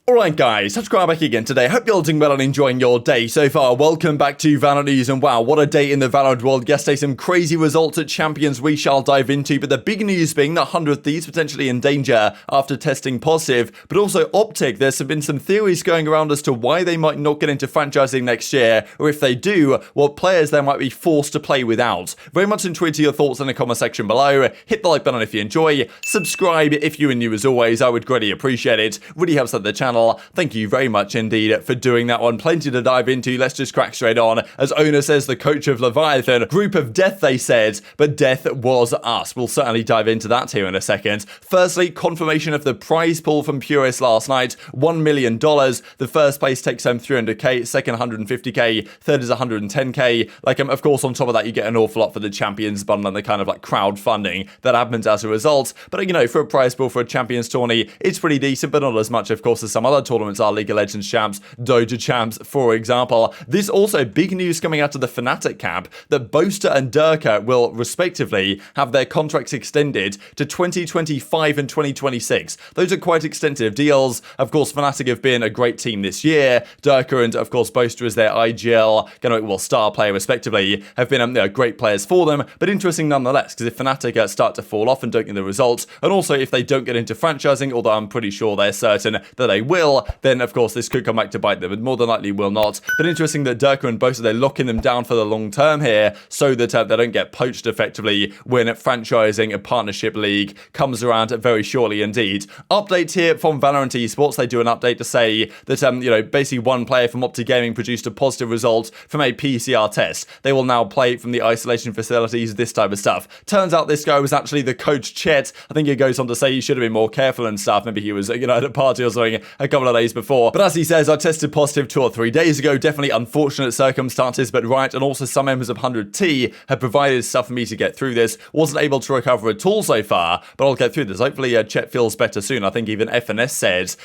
Alright guys, TacticalRab back again today. Hope you're all doing well and enjoying your day so far. Welcome back to Valorant News, and wow, what a day in the Valorant world. Yesterday, some crazy results at Champions we shall dive into, but the big news being that 100 Thieves potentially in danger after testing positive, but also OpTic. There's been some theories going around as to why they might not get into franchising next year, or if they do, what players they might be forced to play without. Very much intrigued to your thoughts in the comment section below. Hit the like button if you enjoy, subscribe if you are new as always, I would greatly appreciate it. Really helps out the channel. Thank you very much indeed for doing that one. Plenty to dive into. Let's just crack straight on. As owner says, the coach of Leviathan, group of Dephh they said, but Dephh was us. We'll certainly dive into that here in a second. Firstly, confirmation of the prize pool from Purist last night, $1 million. The first place takes home 300k, second 150k, third is 110k. Of course, on top of that, you get an awful lot for the Champions bundle and the kind of crowdfunding that happens as a result. But for a prize pool for a Champions tourney, it's pretty decent, but not as much, of course, as some other tournaments are. League of Legends champs, Doja champs, for example. This also big news coming out of the Fnatic camp that Boaster and Turko will respectively have their contracts extended to 2025 and 2026. Those are quite extensive deals. Of course, Fnatic have been a great team this year. Turko and of course Boaster as their IGL, star player respectively, have been great players for them, but interesting nonetheless, because if Fnatic start to fall off and don't get the results, and also if they don't get into franchising, although I'm pretty sure they're certain that they will, then of course this could come back to bite them, but more than likely will not. But interesting that Turko and Boaster, they're locking them down for the long term here, so that they don't get poached effectively when franchising a partnership league comes around very shortly indeed. Update here from Valorant Esports. They do an update to say that basically one player from OpTic Gaming produced a positive result from a PCR test. They will now play from the isolation facilities, this type of stuff. Turns out this guy was actually the coach Chet. I think he goes on to say he should have been more careful and stuff. Maybe he was at a party or something a couple of days before. But as he says, I tested positive 2 or 3 days ago. Definitely unfortunate circumstances, but right. And also some members of 100T have provided stuff for me to get through this. Wasn't able to recover at all so far, but I'll get through this. Hopefully Chet feels better soon. I think even FNS said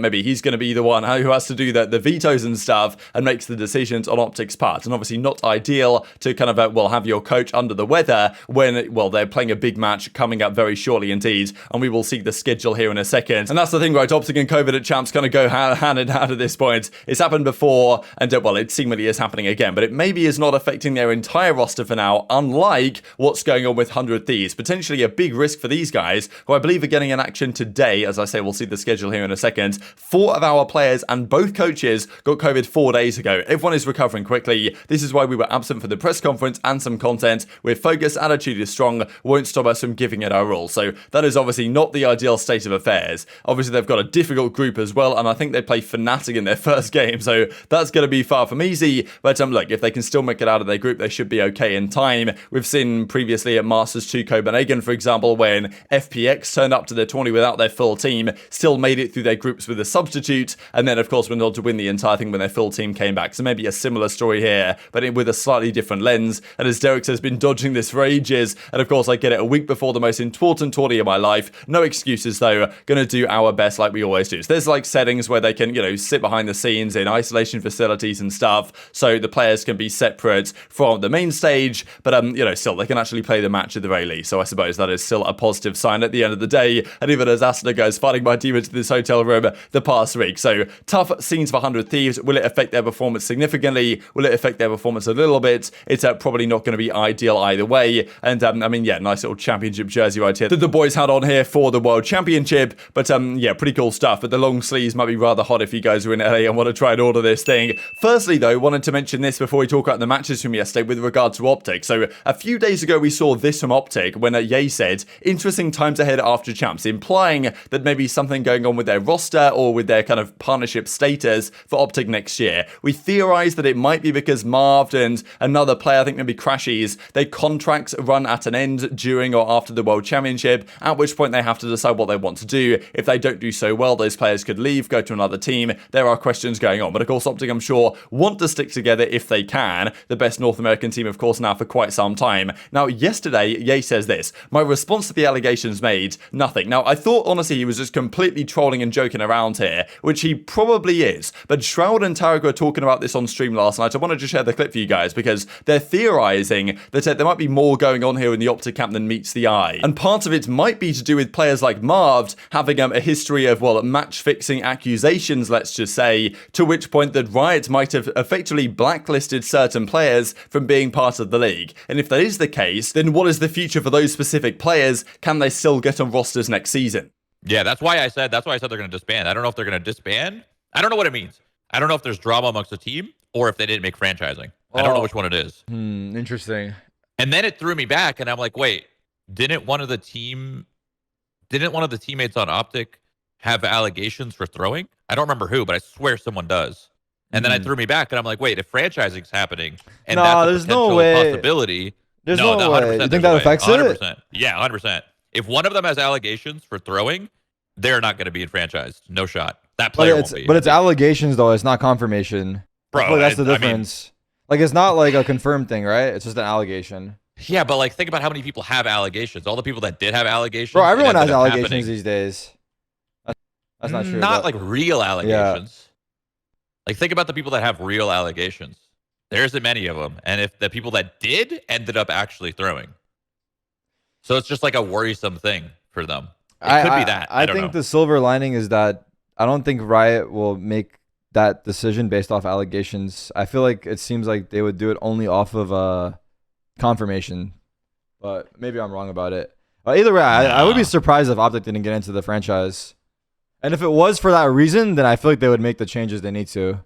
maybe he's going to be the one who has to do the vetoes and stuff and makes the decisions on OpTic's part. And obviously not ideal to have your coach under the weather when they're playing a big match coming up very shortly indeed. And we will see the schedule here in a second. And that's the thing, right? OpTic and COVID at champs kind of go hand in hand at this point. It's happened before, and it seemingly is happening again, but it maybe is not affecting their entire roster for now, unlike what's going on with 100 Thieves. Potentially a big risk for these guys, who I believe are getting an action today. As I say, we'll see the schedule here in a second. 4 of our players and both coaches got COVID 4 days ago. Everyone is recovering quickly. This is why we were absent for the press conference and some content. We're focused, attitude is strong, won't stop us from giving it our all. So that is obviously not the ideal state of affairs. Obviously, they've got a difficult group as well, and I think they play Fnatic in their first game, so that's going to be far from easy. But look, if they can still make it out of their group, they should be okay in time. We've seen previously at Masters 2 Copenhagen, for example, when FPX turned up to their tourney without their full team, still made it through their groups with a substitute, and then of course went on to win the entire thing when their full team came back. So maybe a similar story here, but with a slightly different lens. And as Derek says, been dodging this for ages, and of course I get it a week before the most important tourney of my life. No excuses though, gonna do our best like we always do. So there's settings where they can sit behind the scenes in isolation facilities and stuff, so the players can be separate from the main stage, but still they can actually play the match at the very least. So I suppose that is still a positive sign at the end of the day. And even as Asuna goes fighting my demons to this hotel room the past week. So tough scenes for 100 Thieves. Will it affect their performance significantly? Will it affect their performance a little bit? It's probably not going to be ideal either way. And nice little championship jersey right here that the boys had on here for the World Championship. But pretty cool stuff. But the long sleeves might be rather hot if you guys are in LA and want to try and order this thing. Firstly though, wanted to mention this before we talk about the matches from yesterday with regard to OpTic. So a few days ago we saw this from OpTic when Ye said, interesting times ahead after champs, implying that maybe something going on with their roster or with their kind of partnership status for OpTic next year. We theorized that it might be because Marved and another player, I think maybe Crashies, their contracts run at an end during or after the World Championship, at which point they have to decide what they want to do. If they don't do so well, those players could leave, go to another team. There are questions going on, but of course OpTic, I'm sure, want to stick together if they can. The best North American team, of course, now for quite some time. Now, yesterday, Ye says this: my response to the allegations made, nothing. Now, I thought, honestly, he was just completely trolling and joking around here, which he probably is. But Shroud and Turko were talking about this on stream last night. I wanted to share the clip for you guys because they're theorizing that there might be more going on here in the OpTic camp than meets the eye. And part of it might be to do with players like Marved having a history of, match fixing conflicting accusations, let's just say, to which point that Riot might have effectively blacklisted certain players from being part of the league. And if that is the case, then what is the future for those specific players? Can they still get on rosters next season? Yeah, that's why I said they're going to disband. I don't know if they're going to disband. I don't know what it means. I don't know if there's drama amongst the team or if they didn't make franchising. I don't know which one it is. Interesting. And then it threw me back, and I'm like, wait, didn't one of the teammates on OpTic have allegations for throwing? I don't remember who, but I swear someone does. And then it threw me back, and I'm like, wait, if franchising's happening, and that's a potential possibility. There's no way. You think that affects 100%. it? Yeah, 100%. If one of them has allegations for throwing, they're not going to be franchised. No shot. That player won't be. But it's allegations, though. It's not confirmation. Bro, that's the difference. Like, it's not like a confirmed thing, right? It's just an allegation. Yeah, but like, think about how many people have allegations. All the people that did have allegations. Bro, everyone has allegations these days. That's not true. Not like real allegations. Yeah. Like, think about the people that have real allegations. There isn't many of them. And if the people that did ended up actually throwing. So it's just like a worrisome thing for them. It could be that. I don't know. The silver lining is that I don't think Riot will make that decision based off allegations. I feel like it seems like they would do it only off of confirmation. But maybe I'm wrong about it. Either way, I would be surprised if OpTic didn't get into the franchise. And if it was for that reason, then I feel like they would make the changes they need to.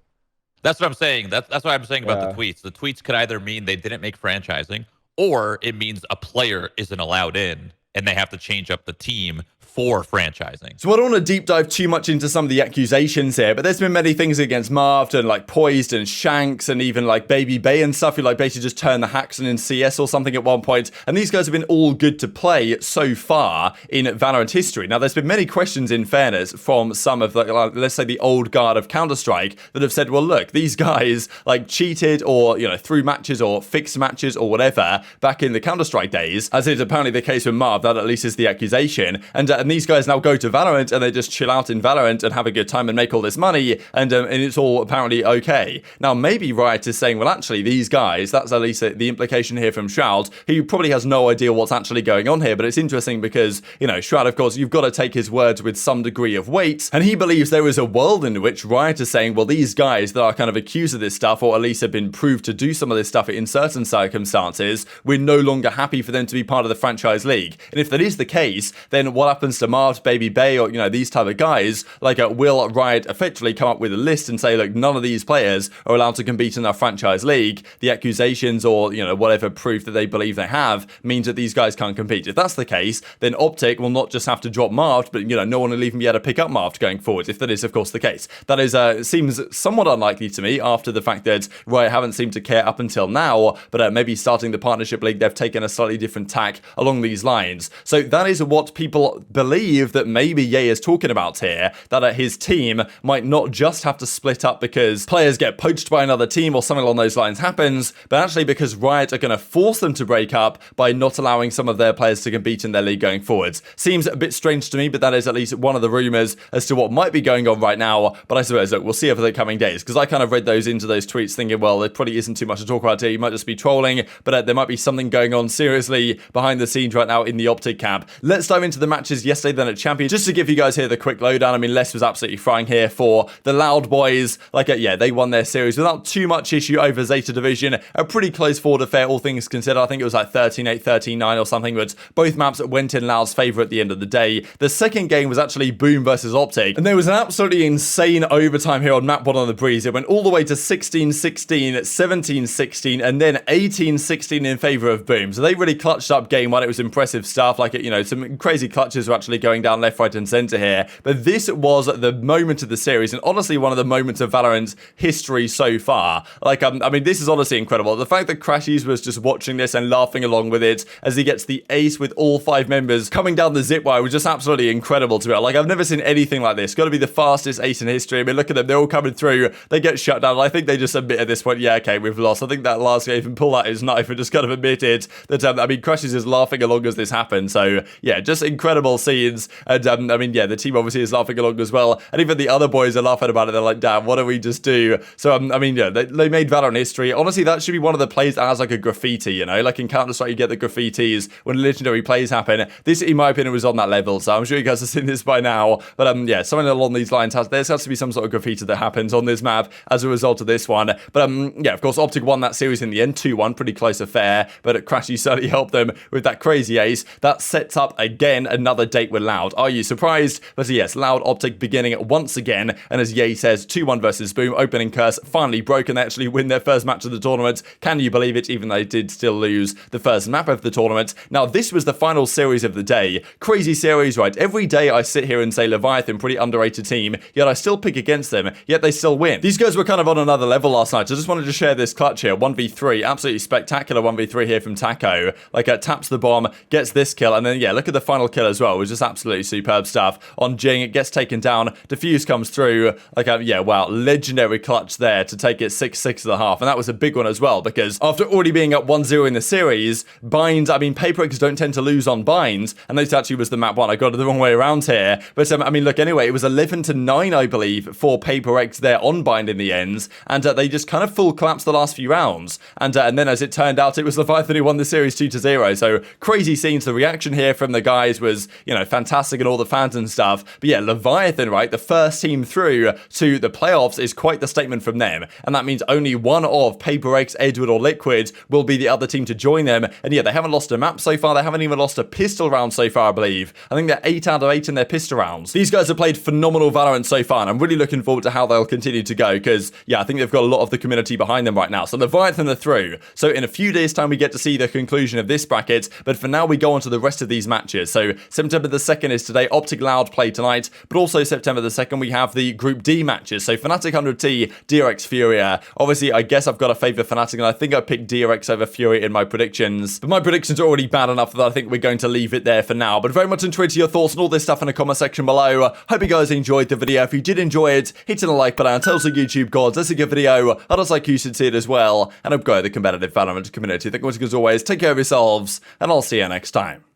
That's what I'm saying. That's what I'm saying about the tweets. The tweets could either mean they didn't make franchising, or it means a player isn't allowed in and they have to change up the team for franchising. So I don't want to deep dive too much into some of the accusations here, but there's been many things against Marved and like Poised and Shanks and even like babybay and stuff who like basically just turned the Haxon in CS or something at one point. And these guys have been all good to play so far in Valorant history. Now there's been many questions, in fairness, from some of the, let's say, the old guard of Counter-Strike that have said, well, look, these guys like cheated or, you know, threw matches or fixed matches or whatever back in the Counter-Strike days, as is apparently the case with Marv. That at least is the accusation. And these guys now go to Valorant and they just chill out in Valorant and have a good time and make all this money, and it's all apparently okay. Now maybe Riot is saying, well, actually these guys, that's at least the implication here from Shroud, who probably has no idea what's actually going on here. But it's interesting because, you know, Shroud, of course, you've got to take his words with some degree of weight, and he believes there is a world in which Riot is saying, well, these guys that are kind of accused of this stuff, or at least have been proved to do some of this stuff in certain circumstances, we're no longer happy for them to be part of the franchise league. And if that is the case, then what happens to Marv, babybay, or, you know, these type of guys? Like, will Riot effectively come up with a list and say, look, none of these players are allowed to compete in our franchise league. The accusations or, you know, whatever proof that they believe they have means that these guys can't compete. If that's the case, then OpTic will not just have to drop Marved, but, you know, no one will even be able to pick up Marved going forward, if that is, of course, the case. That is, seems somewhat unlikely to me after the fact that Riot haven't seemed to care up until now, but maybe starting the partnership league, they've taken a slightly different tack along these lines. So that is what people believe that maybe Ye is talking about here, that his team might not just have to split up because players get poached by another team or something along those lines happens, but actually because Riot are going to force them to break up by not allowing some of their players to compete in their league going forwards. Seems a bit strange to me, but that is at least one of the rumors as to what might be going on right now. But I suppose, look, we'll see over the coming days, because I kind of read those into those tweets thinking, well, there probably isn't too much to talk about here. You might just be trolling, but there might be something going on seriously behind the scenes right now in the OpTic camp. Let's dive into the matches yesterday then at Champions, just to give you guys here the quick lowdown. I mean, Les was absolutely frying here for the Loud Boys. Like, yeah, they won their series without too much issue over Zeta Division. A pretty close forward affair, all things considered. I think it was like 13-8, 13-9 or something, but both maps went in Loud's favor at the end of the day. The second game was actually Boom versus OpTic, and there was an absolutely insane overtime here on map 1 on the Breeze. It went all the way to 16-16, 17-16, and then 18-16 in favor of Boom. So they really clutched up game 1. It was impressive stuff. Like, you know, some crazy clutches were actually going down left, right, and center here. But this was the moment of the series, and honestly one of the moments of Valorant's history so far. Like, I mean, this is honestly incredible. The fact that Crashies was just watching this and laughing along with it as he gets the ace with all 5 members coming down the zip wire was just absolutely incredible to me. Like, I've never seen anything like this. Got to be the fastest ace in history. I mean, look at them. They're all coming through. They get shut down. I think they just admit at this point, yeah, okay, we've lost. I think that last guy even pulled out his knife and just kind of admitted that, I mean, Crashies is laughing along as this happened. So, yeah, just incredible scenes. And I mean, yeah, the team obviously is laughing along as well. And even the other boys are laughing about it. They're like, damn, what did we just do? So, I mean, yeah, they made Valorant history. Honestly, that should be one of the plays that has like a graffiti, you know? Like in Counter-Strike, you get the graffitis when legendary plays happen. This, in my opinion, was on that level. So I'm sure you guys have seen this by now. But yeah, something along these lines there's has to be some sort of graffiti that happens on this map as a result of this one. But yeah, of course, OpTic won that series in the end, 2-1, pretty close affair. But Crashy certainly helped them with that crazy ace. That sets up, again, another date with Loud. Are you surprised? But yes, Loud OpTic beginning once again. And as Ye says, 2-1 versus Boom, opening curse finally broken. They actually win their first match of the tournament. Can you believe it? Even though they did still lose the first map of the tournament. Now, this was the final series of the day. Crazy series, right? Every day I sit here and say Leviathan, pretty underrated team, yet I still pick against them, yet they still win. These guys were kind of on another level last night. So I just wanted to share this clutch here. 1v3, absolutely spectacular 1v3 here from Taco. Like, taps the bomb, gets this kill, and then, yeah, look at the final kill as well. It was just absolutely superb stuff. On Jing, it gets taken down. Dephh comes through. Like, yeah, wow, legendary clutch there to take it 6-6.5. And that was a big one as well, because after already being up 1-0 in the series, binds, I mean, Paperx don't tend to lose on binds, and this actually was the map one. I got it the wrong way around here. But, I mean, look, anyway, it was 11-9, I believe, for Paperx there on bind in the ends, and they just kind of full collapsed the last few rounds. And then, as it turned out, it was Leviathan who won the series 2-0. So, crazy scenes. The reaction here from the guys was, you know, fantastic and all the fans and stuff. But yeah, Leviathan, right, the first team through to the playoffs is quite the statement from them. And that means only one of Paperx, Edward, or Liquid will be the other team to join them. And yeah, they haven't lost a map so far. They haven't even lost a pistol round so far, I believe. I think they're 8 out of 8 in their pistol rounds. These guys have played phenomenal Valorant so far, and I'm really looking forward to how they'll continue to go, because, yeah, I think they've got a lot of the community behind them right now. So Leviathan are through. So in a few days' time, we get to see the conclusion of this bracket, but for now, we go on to the rest of these matches. So September the 2nd is today. OpTic Loud play tonight, but also September the 2nd, we have the Group D matches. So Fnatic 100T, DRX Furia. Obviously, I guess I've got to favour Fnatic, and I think I picked DRX over Furia in my predictions. But my predictions are already bad enough that I think we're going to leave it there for now. But very much enjoyed your thoughts and all this stuff in the comment section below. Hope you guys enjoyed the video. If you did enjoy it, hit the like button. Tell us the YouTube gods. That's a good video. I'd also like you should see it as well. And I've got the competitive Valorant community. Thank you as always. Take care of yourselves, and I'll see you next time.